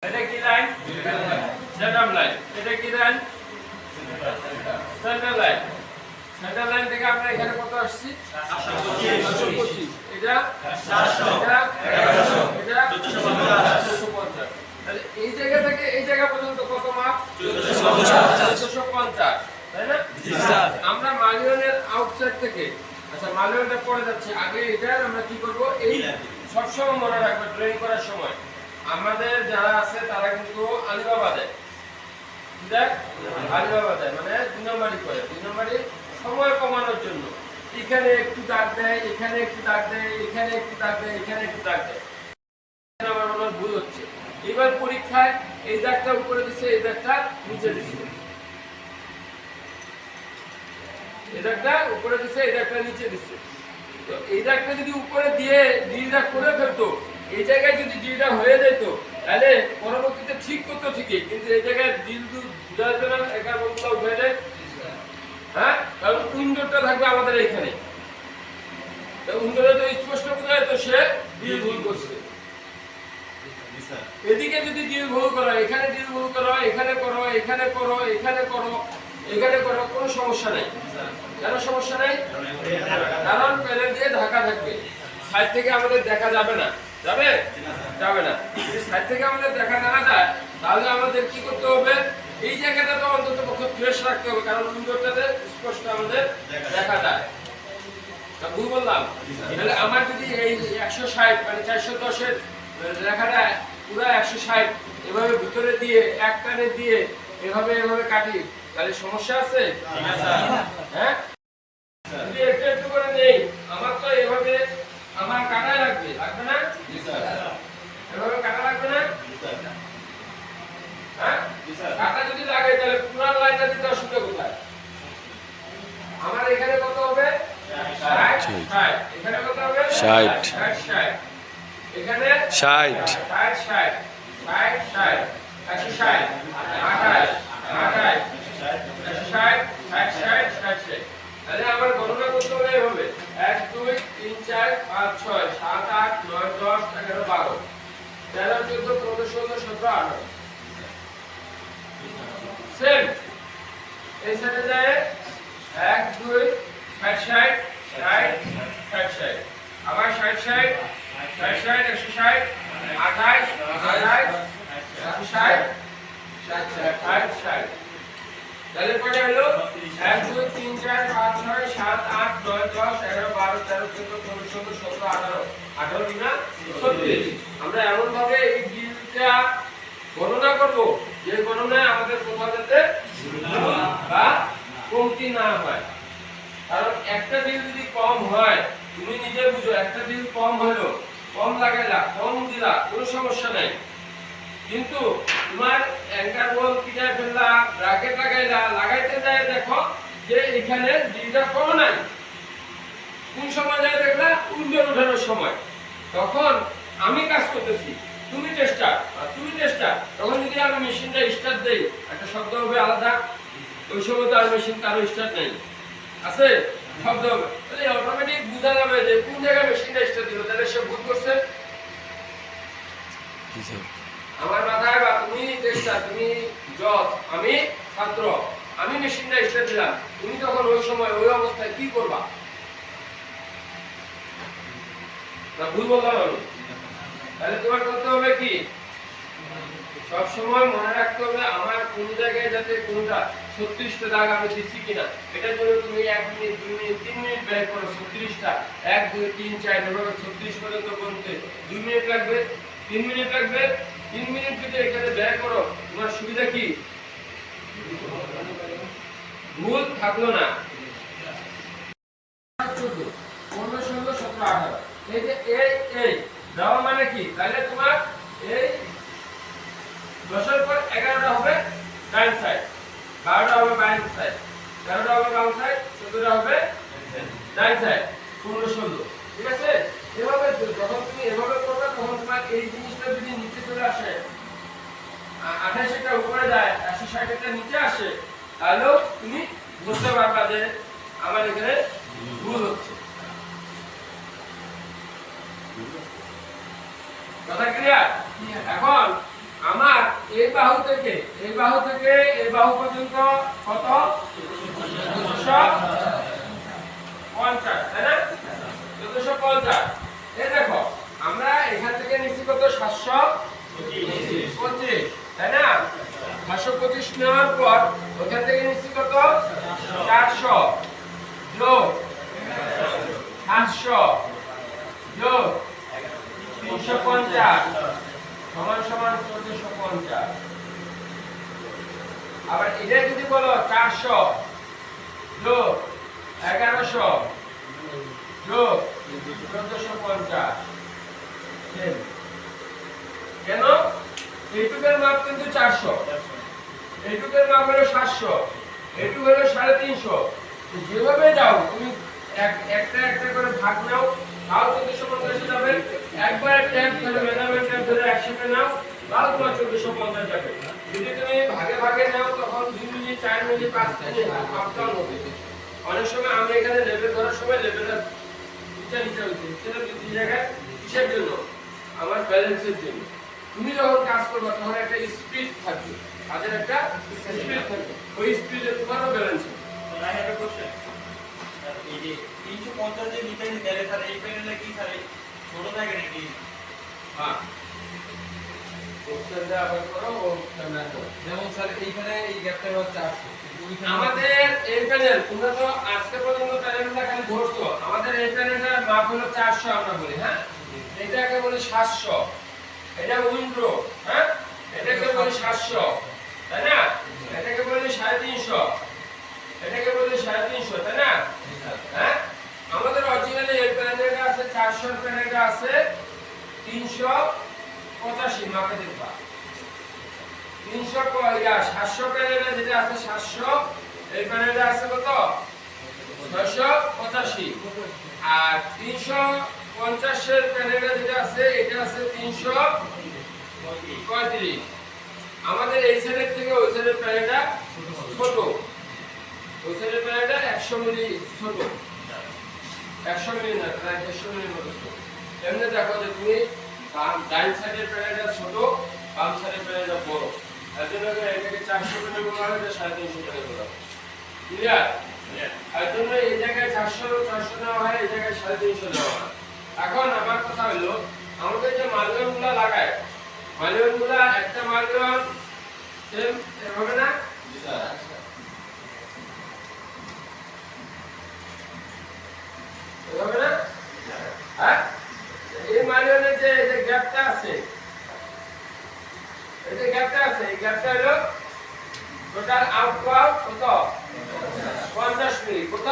এটা কি line? Centre line. এটা কি line? Centre line. Centre line থেকে আমরা এখানে কত আসছি? 725। এটা 400, এটা 1100, এটা 1450। তাহলে এই জায়গা থেকে এই জায়গা পর্যন্ত কত মাপ? 1450, তাই না? জি স্যার। আমরা মালিয়নের আউটসাইড থেকে, আচ্ছা মালিয়নটা পড়ে যাচ্ছে, আগে এটা আমরা কি করব? এই সবসময় মনে রাখবে ড্রয়িং করার সময় আমাদের যারা আছে তারা কিন্তু আলিবাবা দেয়। দেখ আলিবাবা দেয় মানে 2 নম্বরই করে। 2 নম্বরই সময় কমানোর জন্য এখানে একটু দাগ দেয়, এখানে একটু দাগ দেয়, এখানে একটু দাগ দেয়, এখানে একটু দাগ দেয়। আমার মনে হয় ভুল হচ্ছে। এবার পরীক্ষায় এই দাগটা উপরে দিচ্ছে, এই দাগটা নিচে দিচ্ছে। এই দাগটা উপরে দিচ্ছে, এই দাগটা নিচে দিচ্ছে। তো এই দাগটা যদি উপরে দিয়ে ডিলটা করে ফেলতো, এই জায়গায় যদি ডিলটা হয়ে যেত তাহলে পরবর্তীতে ঠিক করতো ঠিকই, কিন্তু এই জায়গায় ডিল বুঝা যেত না, একার বন্ধুটা উঠে যায়। হ্যাঁ, কারণ উইন্ডোটা থাকবে আমাদের এইখানে। উইন্ডোটা তো স্পষ্ট বোঝা যেত সে ডিল ভুল করছে। এদিকে যদি ডিল ভুল করো, এখানে ডিল ভুল করো, এখানে করো, এখানে করো, এখানে করো, এখানে করো, কোনো সমস্যা নেই। কেন সমস্যা নেই? কারণ প্যানেল দিয়ে ঢাকা থাকবে, সাইড থেকে আমাদের দেখা যাবে না। যাবে? যাবে না। যদি সাইড থেকে আমাদের দেখা না যায় তাহলে আমাদের কি করতে হবে? এই জায়গাটা তো অন্তত পক্ষে ফ্রেশ রাখতে হবে, কারণ উইন্ডোটাতে স্পষ্ট আমাদের দেখা যায়। তা ভুল বললাম? তাহলে আমার যদি এই 160 মানে 410 এর লেখাটা পুরো 160 এভাবে ভিতরে দিয়ে এক টানে দিয়ে এভাবে এভাবে কাটি, তাহলে সমস্যা আছে? হ্যাঁ, যদি একটু একটু করে নেই, আমার তো এভাবে আমার কাটা লাগবে, লাগবে না? জি স্যার। এভাবে কাটা লাগবে না? জি স্যার। হ্যাঁ, জি স্যার। কাটা যদি লাগে তাহলে পুরো লাইনটা দিতে অসুবিধা কোথায়? আমার এখানে কত হবে? 60 60। এখানে কত হবে? 60 60। এখানে 60 60 60 60 160 28 28 160 60 60। তাহলে আমার গণনা করতে হবে এভাবে 1 2 3 4 5 6 7 8 9 10 11 12 13 14 15 16 17 18। সেম এই সাথে যায় 1 2 60 60 60 আবার 60 60 60 160 28 28 60 60 60। তাহলে কত হলো? 1 2 3 4 5 6 7 8 9 10 11 12 13 14 15 16 17 18 18 গুণা 36। আমরা এমন ভাবে এই ডিলটা গণনা করব যে গণনায় আমাদের কোথাও যাতে ভুল বা কমতি না হয়। কারণ একটা ডিল যদি কম হয়, তুমি নিজে বুঝো, একটা ডিল কম হলো, কম লাগাইলা, কম দিলা, কোনো সমস্যা নাই। কিন্তু তোমার অ্যাঙ্কার বল কিনে ফেললা, ব্র্যাকেট লাগাইলা, লাগাইতে যায় দেখো যে এখানে ডিলটা কম নাই। কোন সময় যায় দেখলা? উইন্ডো ওঠানোর সময়। তখন আমি কাজ করতেছি, তুমি চেষ্টা, তখন যদি আমি মেশিনটা স্টার্ট দেই, একটা শব্দ হবে আলাদা। ওই সময় তো আর মেশিন কারো স্টার্ট নেই, আছে শব্দ হবে, তাহলে অটোমেটিক বোঝা যাবে যে কোন জায়গায় মেশিনটা স্টার্ট দিল, তাহলে সে ভুল করছে। আমার মাথায় বা তুমি চেষ্টা, তুমি জজ, আমি ছাত্র, আমি মেশিনটা স্টার্ট দিলাম, তুমি তখন ওই সময় ওই অবস্থায় কি করবা? না ভুল বললাম আমি? তাহলে তোমার করতে হবে কি, সব সময় মনে রাখতে হবে আমার কোন জায়গায় যাতে কোনটা 36টা দাগ আমি দিচ্ছি কিনা। এটার জন্য তুমি 1 মিনিট 2 মিনিট 3 মিনিট ব্যয় করো। 36টা 1 2 3 4 এভাবে 36 পর্যন্ত গুনতে 2 মিনিট লাগবে, 3 মিনিট লাগবে। 3 মিনিট যদি এখানে ব্যয় করো, তোমার সুবিধা কি? ভুল থাকলো না। 14 15 16 17 18 এই যে এই দেওয়া মানে কি? তাহলে তোমার এই 10 এর পর 11টা হবে ডান সাইড, 12টা হবে বাম সাইড, 13টা হবে বাম সাইড, 14টা হবে ডান সাইড, 15 16। ঠিক আছে? এভাবে যখন তুমি এভাবে করবে তখন তোমার এই জিনিসটা যদি নিচে চলে আসে, 28টা উপরে যায়, 80 60টা নিচে আসে, তাহলে তুমি বুঝতে পারবা যে আমার এখানে ভুল হচ্ছে। কথা ক্লিয়ার? এখন আমার এই বাহু থেকে এই বাহু পর্যন্ত কত 1450, তাই না? 1450। এই দেখো আমরা এখান থেকে নিচ্ছি কত 725, তাই না? 725 নেওয়ার পর ওখান থেকে নিচ্ছি কত 400 যোগ 800 যোগ 350 সমান 1450। আবার এটা যদি বলো 400 যোগ 1100 যোগ 1450, কেন? এইটুকের মাপ কিন্তু 400, এইটুকের মাপ হলো 700, এইটুক হলো 350। যেভাবে যাও তুমি একটা একটা করে ভাগ নাও, তাও 1450 যাবে। একবার ট্যাপ ধরে মেজারমেন্ট ট্যাপ ধরে একসাথে নাও, তাও তোমার 1450 যাবে। যদি তুমি ভাগে ভাগে নাও তখন 2 minute 4 minute 5 minute up down হবে। অনেক সময় আমরা এখানে লেভেল ধরার সময় লেভেলটা নিচে হচ্ছে, সেটা দুই জায়গায় কিসের জন্য? আমার ব্যালেন্সের জন্য। তুমি যখন কাজ করবে তখন একটা স্পিড থাকবে, কাজের একটা স্পিড থাকবে, ওই স্পিডে তোমারও ব্যালেন্স হবে। I have a question. এই যে 350 যে নিচে গেলে স্যার এই প্যানেলে কি স্যার ছোট থাকে নাকি? হ্যাঁ, কোশ্চেনটা আবার করো, ও ক্যামেরা করো। যেমন স্যার এইখানে এই গ্যাপটা হচ্ছে 800, আমাদের এই প্যানেল, তোমরা তো আজকে পর্যন্ত প্যানেলটা খালি ধরছো। আমাদের এই প্যানেলটার মাপ হলো 400 আমরা বলি, হ্যাঁ? এটাকে বলি 700, এটা উইন্ডো, হ্যাঁ? এটাকে বলি 700, তাই না? এটাকে বলি 350, এটাকে বলি 350, তাই না? হ্যাঁ, আমাদের অরিজিনালি এই প্যানেলটা আছে 400, প্যানেলটা আছে 385 মাপে দেখবা। 700 প্যানেলটা যেটা আছে 700, এই প্যানেলটা আছে কত 685, আর 350 এর প্যানেলটা যেটা আছে এটা আছে 335। আমাদের এই সাইডের থেকে ওই সাইডের প্যানেলটা ছোট, ওই সাইডের প্যানেলটা 100 মিলি ছোট, 100 মিলি না, প্রায় 150 মিলির মতো ছোট। এমনি দেখো যে তুমি ডাইন সাইডের প্যানেলটা ছোট, বাম সাইডের প্যানেলটা বড়। এর জন্য এটাকে 400 প্যানেল বলা হয়, এটা 350 প্যানেল বলা হয়। ক্লিয়ার? এর জন্য এই জায়গায় 400 নেওয়া হয়, এই জায়গায় 350 নেওয়া হয়। এখন আমার কথা হলো আমাদের যে মালগুলো লাগায়, মালগুলো একটা মালজন সেম হবে না? হবে না? হ্যাঁ, এই মালজনের যে গ্যাপটা আছে, এই যে গ্যাপটা আছে, এই গ্যাপটা হলো টোটাল আউট টু আউট কত 50 মিলি। কত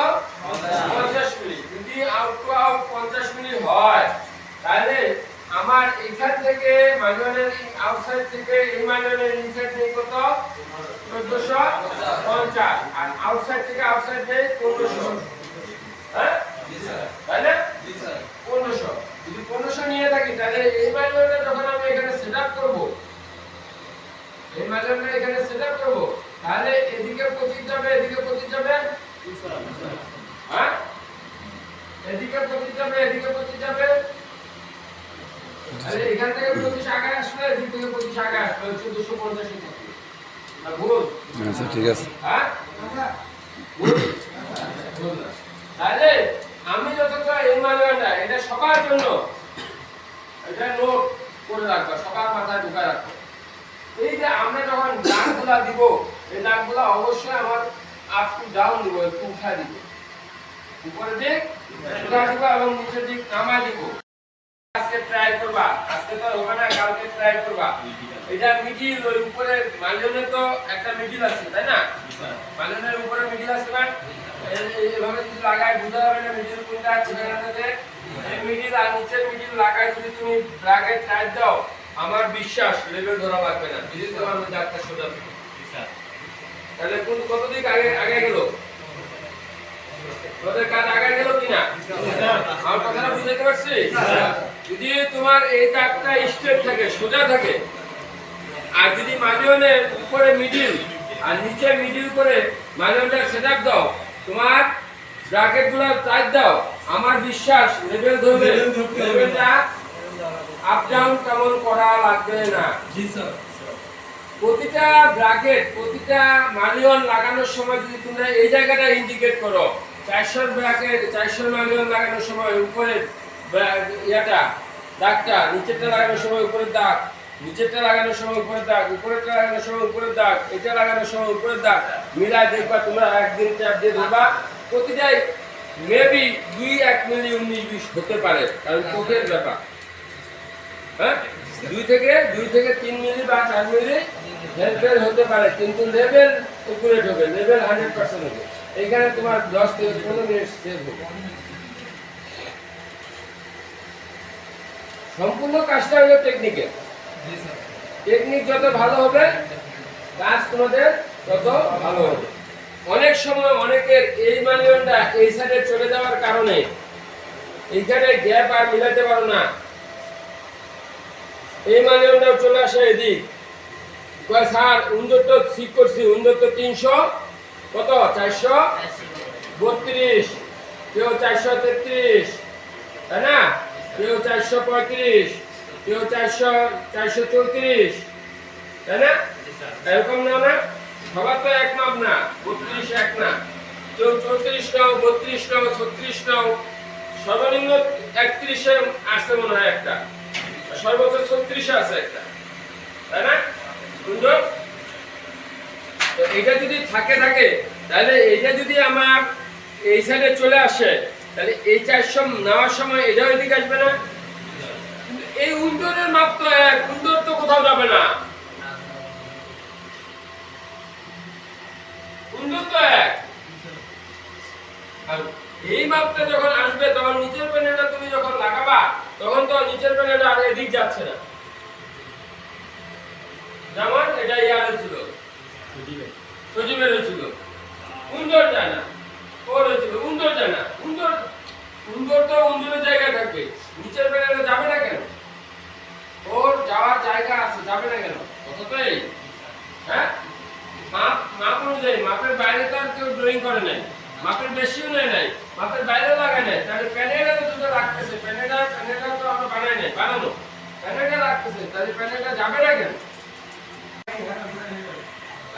50 মিলি। যদি আউট টু আউট 50 মিলি হয় তাহলে আমার এখান থেকে মাইলনের আউটসাইড থেকে এই মাইলনের ইনসাইড থেকে কত 1450, আর আউটসাইড থেকে আউটসাইড থেকে 1500। হ্যাঁ জি স্যার, তাই না? জি স্যার, 1500। যদি 1500 নিয়ে থাকি তাহলে এই মাইলনটা যখন আমি এখানে সেটআপ করব, এই মাইলনটা এখানে সেটআপ করব, তাহলে এদিকে 25 যাবে, এদিকে 25 যাবে। জি স্যার। হ্যাঁ, এদিকে 25 যাবে, এদিকে 25 যাবে। তাহলে এখান থেকে 25 আগে আসলে এদিক থেকে 25 আগে আসবে, 1450 থাকবে। না ভুল? আচ্ছা ঠিক আছে। হ্যাঁ, ভুল? তাহলে আমি যতটা এই মাইলনটা এটা সবার জন্য এটা নোট করে রাখবা, সবার মাথায় ঢুকায় রাখবা। এই যে আমরা যখন দাগগুলা দিব, এই দাগগুলা অবশ্যই আমার আপ টু ডাউন দিব, একটু উঠা দিব, উপরে দিক উঠা দিব এবং নিচের দিক নামায় দিব। আজকে ট্রাই করবা, আজকে তো হবে না, কালকে ট্রাই করবা। এটা মিডিল, ওই উপরে মাইলনের তো একটা মিডিল আছে, তাই না? মাইলনের উপরে মিডিল আছে না? এইভাবে যদি লাগায় বুঝা যাবে না মিডিল কোনটা আছে না আছে। এই মিডিল আর নিচের মিডিল লাগায় যদি তুমি ব্র্যাকেট টাইট দাও, আমার বিশ্বাস লেভেল ধরা লাগবে না, যদি তোমার মধ্যে একটা সোজা থাকে। তাহলে কোন কত দিক আগে আগে গেল? তোদের কাজ আগে গেল কিনা? আমার কথাটা বুঝতে পারছি? যদি তোমার এই দাগটা স্ট্রেট থাকে, সোজা থাকে, আর যদি মাঝখানে উপরে মিডিল আর নিচে মিডিল করে মাঝখানটা সেটআপ দাও, তোমার ব্র্যাকেটগুলো টাইট দাও, আমার বিশ্বাস লেভেল ধরবে, লেভেলটা আপ ডাউন কেমন করা লাগবে না। জি স্যার। প্রতিটা ব্র্যাকেট প্রতিটা মালিয়ন লাগানোর সময় যদি তোমরা এই জায়গাটা ইন্ডিকেট করো 400 ব্র্যাকেট 400 মালিয়ন লাগানোর সময় উপরে ইয়াটা দাগটা নিচেরটা লাগানোর সময় উপরের দাগ নিচেরটা লাগানোর সময় উপরের দাগ উপরেরটা লাগানোর সময় উপরের দাগ এটা লাগানোর সময় উপরের দাগ মিলায় দেখবা তোমরা একদিন ট্যাপ দিয়ে ধরবা প্রতিটাই মেবি 2-1 মিলি 19-20 হতে পারে কারণ চোখের ব্যাপার হ্যাঁ 2 থেকে 3 মিলি বা 4 মিলি হেলফেল হতে পারে কিন্তু লেভেল একুরেট হবে লেভেল 100% হবে এখানে তোমার 10 থেকে 15 মিনিট সেভ হবে সম্পূর্ণ কাজটা হলো টেকনিকের টেকনিক যত ভালো হবে কাজ তোমাদের তত ভালো হবে অনেক সময় অনেকের এই মালিয়নটা এই সাইডে চলে যাওয়ার কারণে এইখানে গ্যাপ আর মিলাতে পারো না এই মালিয়নটাও চলে আসে এদিক কয় স্যার উন্দর তো ঠিক করছি উন্দর তো 300 কত 432 কেউ 433 তাই না কেউ 435 কেউ 434 তাই না এরকম না সবার তো এক মাপ না 32 এক না কেউ 34 নাও 32 নাও 36 নাও সর্বনিম্ন 31 এ আসছে মনে হয় একটা সর্বোচ্চ 36 আছে একটা তাই না সুন্দর তো এটা যদি থাকে তাহলে এটা যদি আমার এই সাইডে চলে আসে তাহলে এই 400 নেওয়ার সময় এটাও এদিকে আসবে না কিন্তু এই উন্দরের মাপ তো এক উন্দর তো কোথাও যাবে না উন্দর তো এক আর এই মাপটা যখন আসবে তখন নিচের প্যানেলটা তুমি যখন লাগাবা তখন তো নিচের প্যানেলটা আর এদিক যাচ্ছে না যেমন এটা ইয়ারে ছিল সজীবের ছিল উন্দর যায় না ওর ছিল উন্দর যায় না উন্দর তো উন্দরের জায়গায় থাকবে নিচের প্যানেলে যাবে না কেন ওর যাওয়ার জায়গা আছে যাবে না কেন কতটাই হ্যাঁ মাপ অনুযায়ী মাপের বাইরে তো আর কেউ ড্রয়িং করে নাই মাপের বেশিও নেয় নাই মাপের বাইরে লাগায় নাই তাহলে প্যানেলটা তো যেটা রাখতেছে প্যানেলটা তো আমরা বানাই নাই বানানো প্যানেলটা রাখতেছে তাহলে প্যানেলটা যাবে না কেন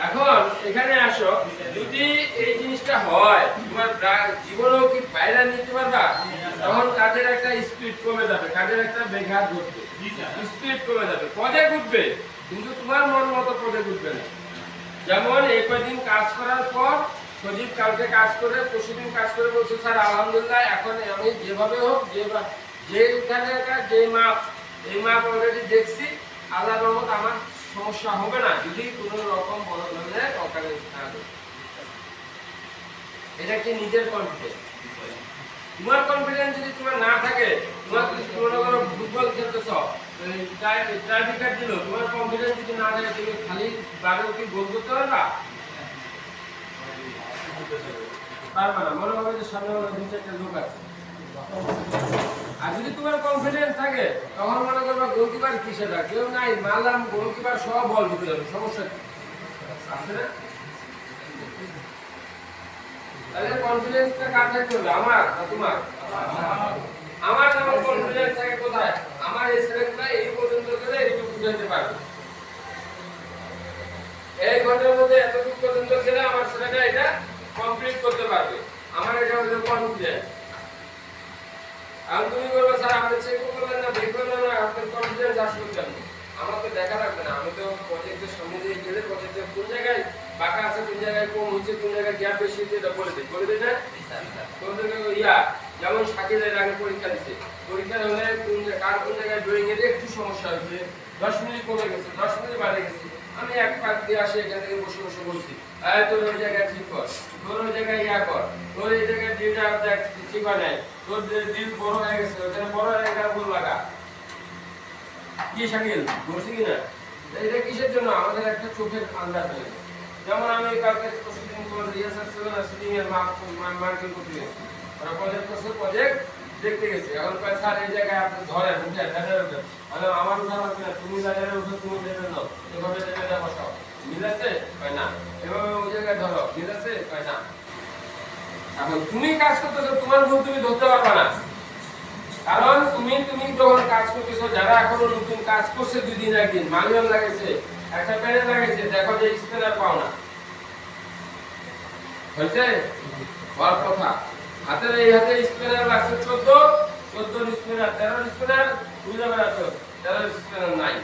এখন এখানে আসো যদি এই জিনিসটা হয় তোমার জীবনেও কি বাইরে নিতে পারবা তখন কাজের একটা স্পিড কমে যাবে কাজের একটা ব্যাঘাত ঘটবে স্পিড কমে যাবে পদে ঘটবে কিন্তু তোমার মন মতো পদে ঘটবে না যেমন এই কয়েকদিন কাজ করার পর সজীব কালকে কাজ করে পরশুদিন কাজ করে বলছে স্যার আলহামদুলিল্লাহ এখন আমি যেভাবে হোক যে মাপ এই মাপ অলরেডি দেখছি আল্লাহর রহমত আমার সমস্যা হবে না যদি কোনো রকম বড় ধরনের অকারেন্স থাকে এটা কি নিজের কনফিডেন্স তোমার কনফিডেন্স যদি তোমার না থাকে তোমার মনে করো ফুটবল খেলতেছ ট্রাইফিকার দিল তোমার কনফিডেন্স যদি না থাকে তুমি খালি বারে কি গোল করতে পারবা পারবা না মনে হবে যে সামনে দুই চারটা লোক আছে আর যদি তোমার কনফিডেন্স থাকে তখন মনে করবা গোলকিপার কিসে না কেউ নাই মারলাম গোলকিপার সব বল ঢুকে যাবে সমস্যা আছে না তাহলে কনফিডেন্সটা কার থাকতে হবে আমার না তোমার আমার যেমন কনফিডেন্স থাকে কোথায় আমার এই ছেলেগুলো এই পর্যন্ত গেলে এইটুকু বুঝাইতে পারবে এই ঘন্টার মধ্যে এতটুকু পর্যন্ত গেলে আমার ছেলেটা এটা কমপ্লিট করতে পারবে আমার এটা হলো কনফিডেন্স আর তুমি বলবে স্যার আপনি চেক করলেন না দেখলেন না আপনার কনফিডেন্স আসলো কেন আমার তো দেখা লাগবে না আমি তো প্রজেক্টের সামনে দিয়ে গেলে প্রজেক্টের কোন জায়গায় বাঁকা আছে কোন জায়গায় কম হচ্ছে কোন জায়গায় গ্যাপ বেশি হচ্ছে এটা বলে দিই না যেমন শাকিলের আগে পরীক্ষা দিচ্ছে পরীক্ষা হলে কোন জায়গায় ড্রয়িং এর একটু সমস্যা হচ্ছে 10 মিনিট কমে গেছে 10 মিনিট বাড়ে গেছে আমি এক পাক দিয়ে আসি এখান থেকে বসে বলছি তোর ওই জায়গায় ঠিক কর তোর ওই জায়গায় কর তোর এই জায়গায় ডিউটা দেখ ঠিক হয় নাই তোর ডিউ বড় হয়ে গেছে ওখানে বড় হয়ে গেছে বল লাগা কি শাকিল বলছি কিনা এটা কিসের জন্য আমাদের একটা চোখের আন্দাজ হয়ে গেছে যেমন আমি কালকে প্রতিদিন তোমার রিহার্সাল ছিল না শুটিং এর মার্কিং করতে গেছি ওরা প্রজেক্ট দেখতে গেছে এখন কয় স্যার এই জায়গায় আপনি ধরেন উঠে লেভেলে উঠেন মানে আমার উঠা লাগবে না তুমি লেভেলে উঠে তুমি লেভেল নাও এভাবে লেভেলটা বসাও মিলেছে কয় না এভাবে ওই জায়গায় ধরো মিলেছে কয় না এখন তুমি কাজ করতেছো তোমার ভুল তুমি ধরতে পারবে না কারণ তুমি যখন কাজ করতেছো যারা এখনো নতুন কাজ করছে 2 দিন একদিন মালিয়ন লাগাইছে একটা প্যানেল লাগাইছে, দেখো যে স্পিনার পাও না, হয়েছে বড় কথা। হাতের এই হাতে স্পিনার লাগছে 14 স্পিনার, 13 স্পিনার বুঝতে পারছো, 13 স্পিনার নাই।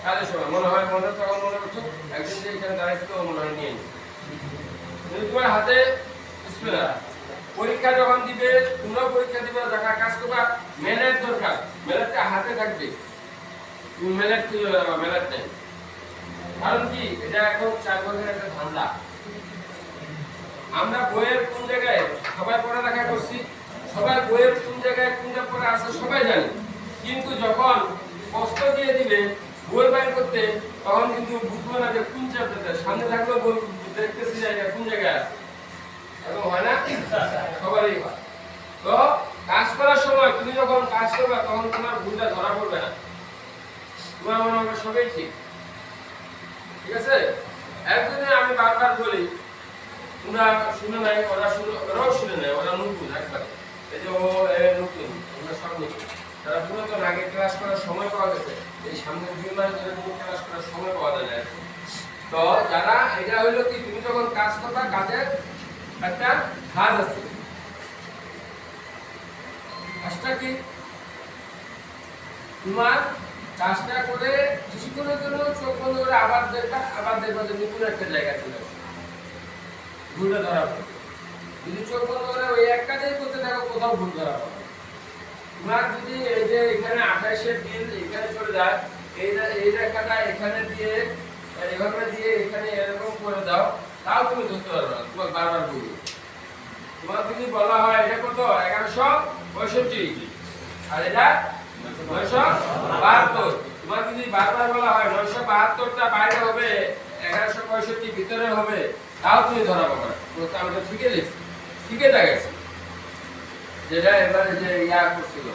কাজের সময় মনে তখন মনে করছো একদিন যে এখানে দাঁড়াইছিল মনে হয় নিয়ে নিচ্ছে। কিন্তু তোমার হাতে স্পিনার, পরীক্ষা যখন দিবে, তোমরা পরীক্ষা দিবে, দেখা কাজ করবা, মেলেট দরকার, মেলেটটা হাতে থাকবে, তুমি মেলেট খুঁজে বেড়াবা, মেলেট নেই। কারণ কি, এটা এখন 4 বছরের একটা ধান্দা। আমরা বইয়ের কোন জায়গায় সবাই পড়ালেখা করছি, সবাই বইয়ের কোন জায়গায় কোনটা পড়া আছে সবাই জানি, কিন্তু যখন প্রশ্ন দিয়ে দিবে বই বাইর করতে, তখন কিন্তু বুঝবো না যে কোন চ্যাপ্টারটা সামনে থাকলেও বই দেখতেছি যে এটা কোন জায়গায় আছে। এরকম হয় না? সবারই হয়। তো কাজ করার সময় তুমি যখন কাজ করবে তখন তোমার ভুলটা ধরা পড়বে না, তোমার মনে হবে সবই ঠিক। ঠিক আছে? একদিনে আমি বারবার বলি, তোমরা শুনে নাই, ওরাও শুনে নেয়, ওরা নতুন একবারে, এই যে ও নতুন, আমরা সব নতুন। তারা পুরাতন, আগে ক্লাস করার সময় পাওয়া গেছে, এই সামনে 2 মাস ধরে কোনো ক্লাস করার সময় পাওয়া যায় না। তো যারা, এটা হইলো কি, তুমি যখন কাজ করবা, কাজের একটা কাজ আছে। কাজটা কি, তোমার কাজটা করে কিছুক্ষণের জন্য চোখ বন্ধ করে আবার দেখবা যে নতুন একটা জায়গা চলে আসবে, ভুলটা ধরা পড়বে। যদি চোখ বন্ধ করে ওই এক কাজেই করতে থাকো, কোথাও ভুল ধরা পড়বে। তোমার যদি এই যে এখানে 28-এর বিল এখানে চলে যায়, এই রেখাটা এখানে দিয়ে এভাবে দিয়ে এখানে এরকম করে দাও, তাও তুমি ধরতে পারবে না, তোমাকে বারবার বলবো। তোমার যদি বলা হয় এটা কত, 1165, আর এটা 972, তোমার যদি বারবার বলা হয় 972টা বাইরে হবে, 1165 ভিতরে হবে, তাও তুমি ধরা পাবে না। আমি তো ঠিকই লিখছি, ঠিকই দেখাইছি। যেটা এবারে যে ইয়া করছিল,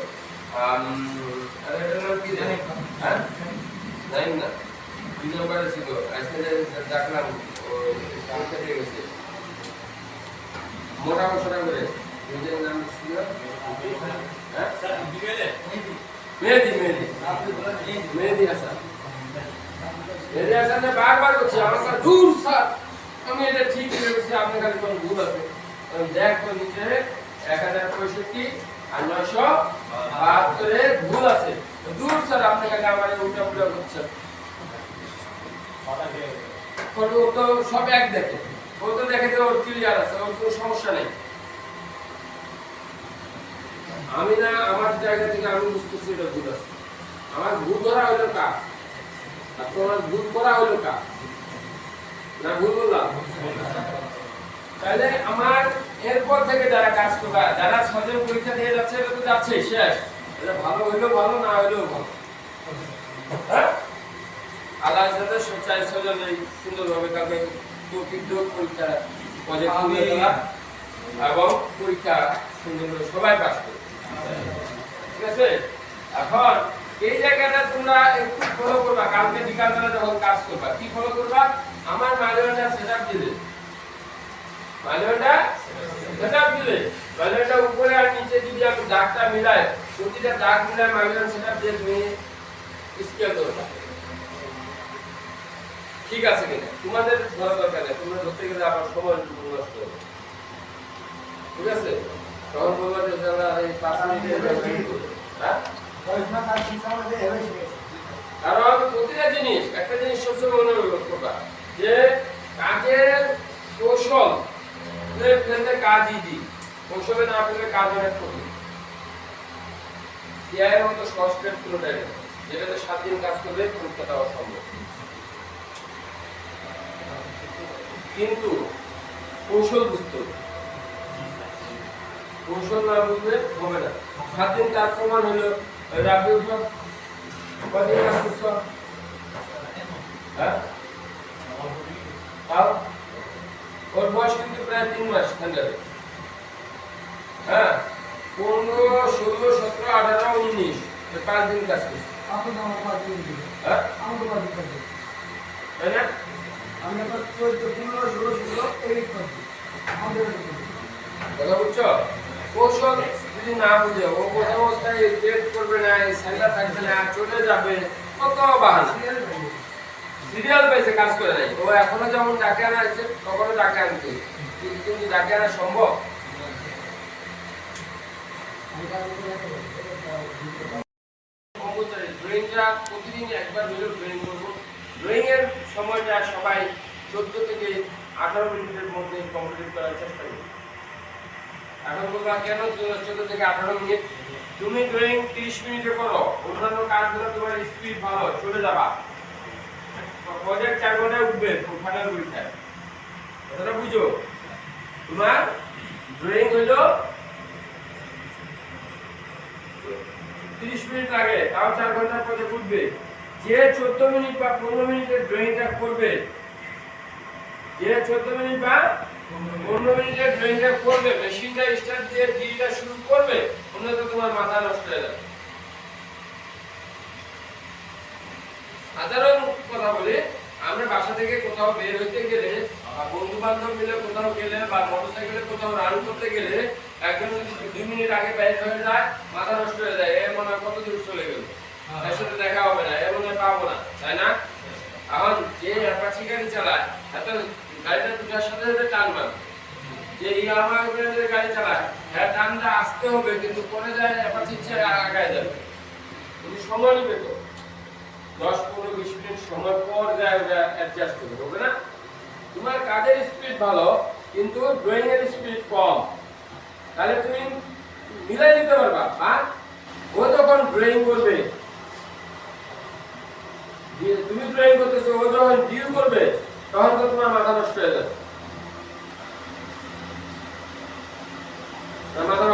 কি জানি, হ্যাঁ জানি না, 2 নম্বরে ছিল, আজকে দেখলাম পরীক্ষা দিয়ে গেছে, মোটা মোটা করে নিজের নাম ছিল, হ্যাঁ মেহেদি হাসান বারবার হচ্ছে আমার কাছে, দূর স্যার আমি এটা ঠিক করেছি, আপনার কাছে কোনো ভুল আছে। দেখো নিচে 1065 আর 972 ভুল আছে, দূর স্যার আপনার কাছে আমার উল্টা পুল্টা হচ্ছে। ও তো সব এক দেখে, ও তো দেখে যে ওর ক্লিয়ার আছে, ওর কোনো সমস্যা নেই। আমি না, আমার জায়গা থেকে আমি বুঝতেছি এটা ভুল আছে, আমার ভুল ধরা হলো কাজ, আর তোমার ভুল করা হলো কাজ, না ভুল বললাম? তাহলে আমার এরপর থেকে যারা কাজ করবে, যারা 6 জন পরীক্ষা দিয়ে যাচ্ছে, এটা তো যাচ্ছে শেষ, এটা ভালো হইলেও ভালো, না হইলেও ভালো। হ্যাঁ, আল্লাহ যাতে 6 জন এই সুন্দরভাবে কাউকে পরীক্ষা প্রজেক্ট এবং পরীক্ষা সুন্দরভাবে সবাই পাস করবে। ঠিক আছে? এখন এই জায়গাটা তোমরা একটু ফলো করবা, কালকে বিকালবেলা যখন কাজ করবা, কি ফলো করবা? আমার মাইলনটা সেটআপ দিলে, মাইলনটা সেটআপ দিলে, মাইলনটা উপরে আর নিচে যদি আমি দাগটা মিলাই, প্রতিটা দাগ মিলাই মাইলন সেটআপ দিয়ে তুমি স্কেল করবা। ঠিক আছে কিনা? তোমাদের ধরা দরকার নেই, তোমরা ধরতে গেলে আবার সময় নষ্ট হবে। ঠিক আছে? তখন বলবো যে দাদা এই 5 মিনিটের হ্যাঁ, কারণ প্রতিটা জিনিস, একটা জিনিস সবসময় মনে রাখবা যে কাজের কৌশল ফেললে কাজ ইজি, কৌশলে না ফেললে কাজ অনেক কঠিন। সিআইয়ের মতো সহজ স্টেপ কোনোটাই নেই, যেটাতে 7 দিন কাজ করলে পরীক্ষা দেওয়া সম্ভব। কিন্তু কৌশল বুঝতে হবে, কৌশল না বুঝলে হবে না। 7 দিন কাজ প্রমাণ হলো, রাখবে উঠো, কদিন কাজ করছো, হ্যাঁ তাও ওর বয়স কিন্তু প্রায় 3 মাস থাকবে। হ্যাঁ, 15, 16, 17, 18, 19 5 দিন কাজ করছে। হ্যাঁ, তাই না? কথা বুঝছো? কৌশল যদি না বুঝে, ও প্রথম অবস্থায় ডেট করবে না, সেন্টার থাকবে না, চলে যাবে, কত বাহানা। সিরিয়াল পাইছে, কাজ করে নাই। ও এখনো যেমন ডাকে আনা আছে, তখনও ডাকে আনতে, কিন্তু ডাকে আনা সম্ভব? ড্রয়িংটা প্রতিদিন একবার হলেও ড্রয়িং করবো। ড্রয়িং এর সময়টা সবাই 14 থেকে 18 মিনিটের মধ্যে কমপ্লিট করার চেষ্টা করবো। এখন বলবা কেন 14 থেকে 18 মিনিট? তুমি ড্রয়িং 30 মিনিটে করো, অন্যান্য কাজগুলো তোমার স্পিড ভালো, চলে যাবা। প্রজেক্ট 4 ঘন্টায় উঠবে ফাইনাল পরীক্ষায়। কথাটা বুঝো? তোমার ড্রয়িং হলো 30 মিনিট লাগে, তাও 4 ঘন্টার প্রজেক্ট উঠবে। যে 14 মিনিট বা 15 মিনিটের ড্রয়িংটা করবে, যে 14 মিনিট বা 15 মিনিটের ড্রয়িংটা করবে, মেশিনটা স্টার্ট দিয়ে ডিলটা শুরু করবে, অন্যথা তোমার মাথা নষ্ট হয়ে যাবে। সাধারণ কথা বলি, আমরা বাসা থেকে কোথাও বের হইতে গেলে, বন্ধু বান্ধব মিলে কোথাও গেলে, বা মোটরসাইকেলে কোথাও রান করতে গেলে, একজন যদি 2 মিনিট আগে বের হয়ে যায়, মাথা নষ্ট হয়ে যায়। এ মনে হয় কত দূর চলে গেল, এর সাথে দেখা হবে না, এ মনে হয় পাবো না, তাই না? এখন যে অ্যাপাচি গাড়ি চালায়, এত গাড়িটা দুটার সাথে সাথে টান মারবে। যে ইয়ামাহা ব্র্যান্ডের গাড়ি চালায়, হ্যাঁ টানটা আসতে হবে, কিন্তু পরে যায় অ্যাপাচির চেয়ে আগায় যাবে। তুমি সময় নেবে তো, 10-15-20 মিনিট সময় পর যায় ওটা অ্যাডজাস্ট করবে, হবে না? তোমার কাজের স্পিড ভালো, কিন্তু ড্রয়িং এর স্পিড কম, তাহলে তুমি মিলাই নিতে পারবা। আর ও যখন ড্রয়িং করবে, তুমি ড্রয়িং করতেছো, ও যখন ডিল করবে, তখন তো তোমার মাথা নষ্ট হয়ে যাবে। মাথা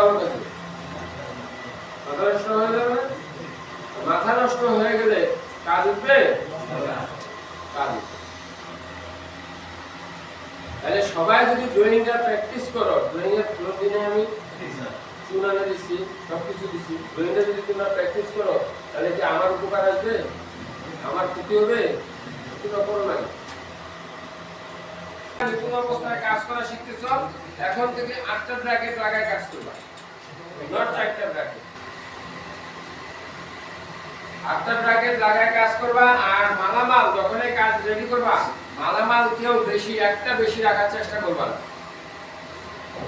নষ্ট হয়ে যাবে না? মাথা নষ্ট হয়ে গেলে কাজ উঠবে? কাজ উঠবে। তাহলে সবাই যদি ড্রয়িংটা প্র্যাকটিস করো, ড্রয়িং এর ফ্লোর দিনে আমি চুনানে দিচ্ছি, সবকিছু দিচ্ছি, ড্রয়িংটা যদি তোমরা প্র্যাকটিস করো, তাহলে কি আমার উপকার আসবে? আমার ক্ষতি হবে? ক্ষতিটা করো না। নতুন অবস্থায় কাজ করা শিখতেছ, এখন থেকে 8টা ব্র্যাকেট লাগায় কাজ করবা, নট 4টা ব্র্যাকেট। 8টা ব্র্যাকেট লাগায় কাজ করবা। আর মালামাল যখনই কাজ রেডি করবা, মালামাল কেউ বেশি, একটা বেশি রাখার চেষ্টা করবা না।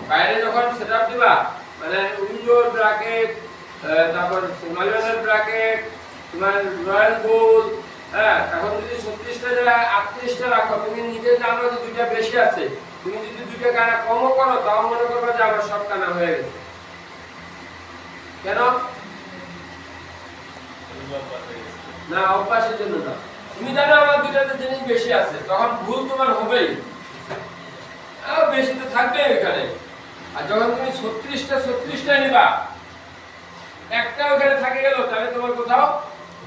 বাইরে যখন সেটআপ দিবা, মানে উইন্ডোর ব্র্যাকেট, তারপর সোনালিয়ানের ব্র্যাকেট, তোমার রয়্যাল গোল, হ্যাঁ, এখন যদি 36টা জায়গায় 38টা রাখো, তুমি নিজে জানো যে 2টা বেশি আছে, তুমি যদি 2টা কানা কমও করো, তাও মনে করবে যে আমার সব কানা হয়ে গেছে। কেন? না, অভ্যাসের জন্য না। তুমি জানো আমার 2টাতে জিনিস বেশি আছে, তখন ভুল তোমার হবেই, বেশি তো থাকবে এখানে। আর যখন তুমি 36টা নিবা, একটা ওখানে থাকে গেল, তাহলে তোমার কোথাও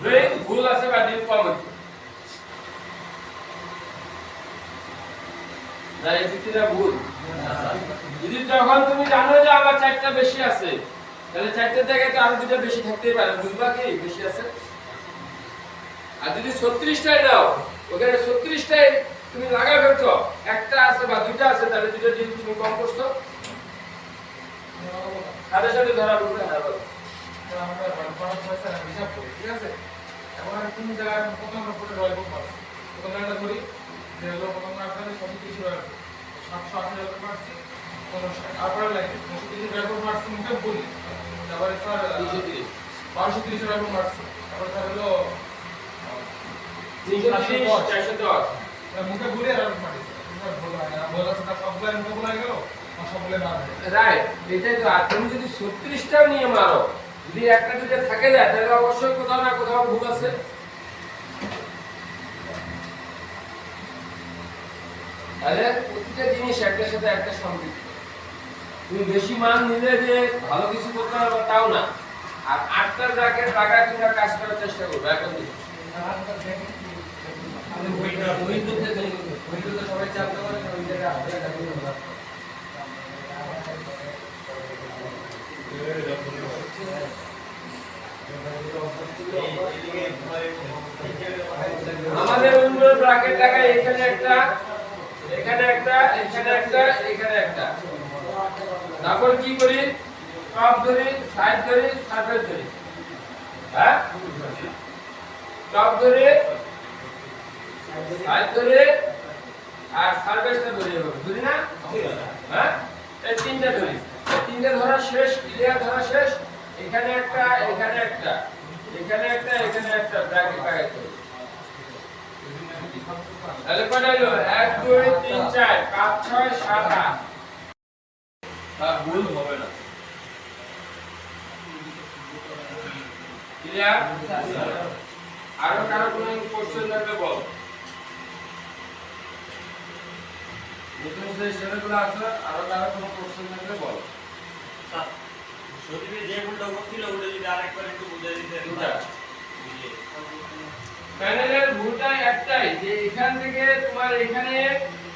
ড্রয়িং ভুল আছে বা ডিল কম আছে। না, এই যুক্তিটা ভুল। যদি যখন তুমি জানো যে আমার 4টা বেশি আছে, তাহলে 4টার জায়গায় তো আরো 2টা বেশি থাকতেই পারে, বুঝবা কি বেশি আছে? আর যদি 36টাই নাও, ওখানে 36টাই তুমি লাগাই ফেলছো, একটা আছে বা 2টা আছে, তাহলে 2টা ডিল তুমি কম করছো, সাথে সাথে ধরা পড়বে। হ্যাঁ, বলো। আমরা হিসাব করি, ঠিক আছে? এখন আমি কোন জায়গায় প্রথম রিপোর্টে রয়্যাল বুক পাচ্ছি, প্রথম জায়গাটা ধরি যে হলো প্রথম রাস্তাতে 37 রয়্যাল 780 রয়্যাল পাচ্ছি, তারপরে লাগে 37 রয়্যাল বুক পাচ্ছি, মুখে বলি তারপরে স্যার 1230 রয়্যাল বুক পাচ্ছি, তারপরে স্যার হলো 330 410 মুখে বলি আর পাচ্ছি, বলা সেটা সবগুলো মুখে বলা গেল, সবগুলো না রাইট। এটাই তো। আর তুমি যদি 36টাও নিয়ে মারো, যদি একটা 2টা থাকে যায়, তাহলে অবশ্যই কোথাও না কোথাও ভুল আছে। তাহলে প্রতিটা জিনিস একটার সাথে একটা সম্পৃক্ত। তুমি বেশি মান নিলে যে ভালো কিছু করতে পারবে তাও না। আর 8টা ব্র্যাকেট লাগায় তোমরা কাজ করার চেষ্টা করবে এখন থেকে। উইন্ডোতে সবাই চালাতে পারে, ওই জায়গায় আপনারা দেখুন। আমাদের উইন্ডোর ব্র্যাকেট লাগায় এখানে একটা, এখানে একটা, এখানে একটা, এখানে একটা। তারপর কি করি? টপ ধরি, সাইড ধরি, সারফেস ধরি। হ্যাঁ, টপ ধরে সাইড ধরে আর সারফেসটা ধরে হবে বুঝলি না হ্যাঁ এই তিনটা ধরি এই তিনটা ধরা শেষ ক্লিয়ার ধরা শেষ এখানে একটা এখানে একটা এখানে একটা এখানে একটা ব্র্যাকেট লাগাইতে হবে তাহলে কয়টা হলো 1 2 3 4 5 6 7 8 তা ভুল হবে না ক্লিয়ার আরো কারো কোনো কোশ্চেন থাকলে বল নতুন যে ছেলেগুলো আছে আরো কারো কোনো কোশ্চেন থাকলে বল শরীরে যে ভুলটা করছিল ওটা যদি আরেকবার একটু বুঝিয়ে দিতেন প্যানেলের ভুলটা একটাই যে এখান থেকে তোমার এখানে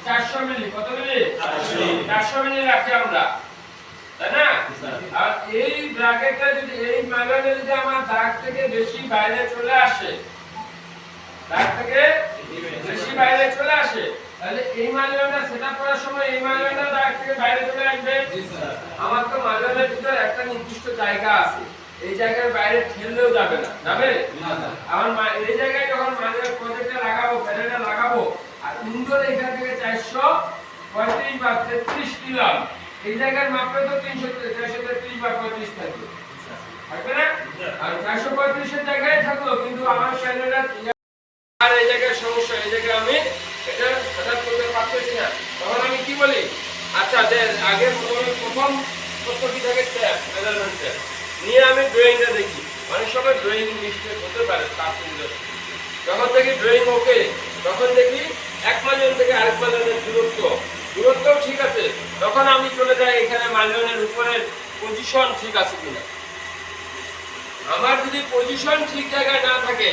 400 মিলি কত মিলি 400 মিলি রাখি আমরা তাই না আর এই ব্র্যাকেটটা যদি এই মাইলনে যদি আমার দাগ থেকে বেশি বাইরে চলে আসে দাগ থেকে বেশি বাইরে চলে আসে তাহলে এই মাইলনটা সেটআপ করার সময় এই মাইলনটা দাগ থেকে বাইরে চলে আসবে জি স্যার আমার তো মাইলনের ভিতর একটা নির্দিষ্ট জায়গা আছে এই জায়গার বাইরে ঠেললেও যাবে না যাবে না আমার এই জায়গায় যখন মাইলনের প্রজেক্টটা লাগাবো প্যানেলটা লাগাবো আর ইনডোর এখান থেকে 435 বা 33 নিলাম এই জায়গার মাপে তো 433 বা 35 থাকবে থাকবে না আর 435 এর জায়গায় থাকলো কিন্তু আমার প্যানেলটা আর এই জায়গায় সমস্যা এই জায়গায় আমি এটা সেটআপ করতে পারতেছি না তখন আমি কি বলি আচ্ছা দেন আগে প্রথম প্রশ্ন কি থাকে স্যার মেজারমেন্টটা নিয়ে আমি ড্রয়িংটা দেখি অনেক সময় ড্রয়িং মিস্টেক হতে পারে তার সঙ্গে যখন দেখি ড্রয়িং ওকে তখন দেখি এক মাইলন থেকে আরেক মাইলনের দূরত্বও ঠিক আছে তখন আমি চলে যাই এখানে মাইলনের উপরের পজিশন ঠিক আছে কিনা আমার যদি পজিশন ঠিক জায়গায় না থাকে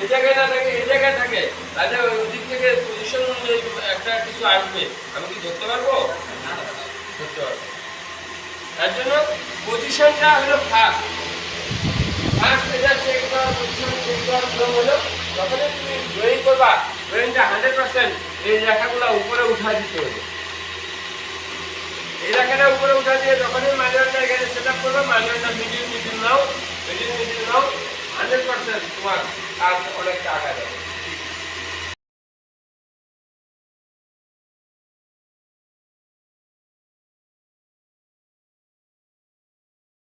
এই জায়গায় না থাকে এই জায়গায় থাকে তাহলে ওই দিক থেকে পজিশন অনুযায়ী একটা কিছু আসবে আমি কি ধরতে পারবো ধরতে পারবো তার জন্য পজিশনটা হলো ফার্স্ট এটা চেক করা পজিশন চেক করার নিয়ম হলো যখনই তুমি ড্রয়িং করবা ড্রয়িংটা 100% এই রেখাগুলো উপরে উঠা দিতে হবে এই রেখাটা উপরে উঠা দিয়ে যখনই মাইলনটা এখানে সেটআপ করবে মাইলনটা মিডিল নাও 100% তোমার কাজ অনেকটা আগায় যাবে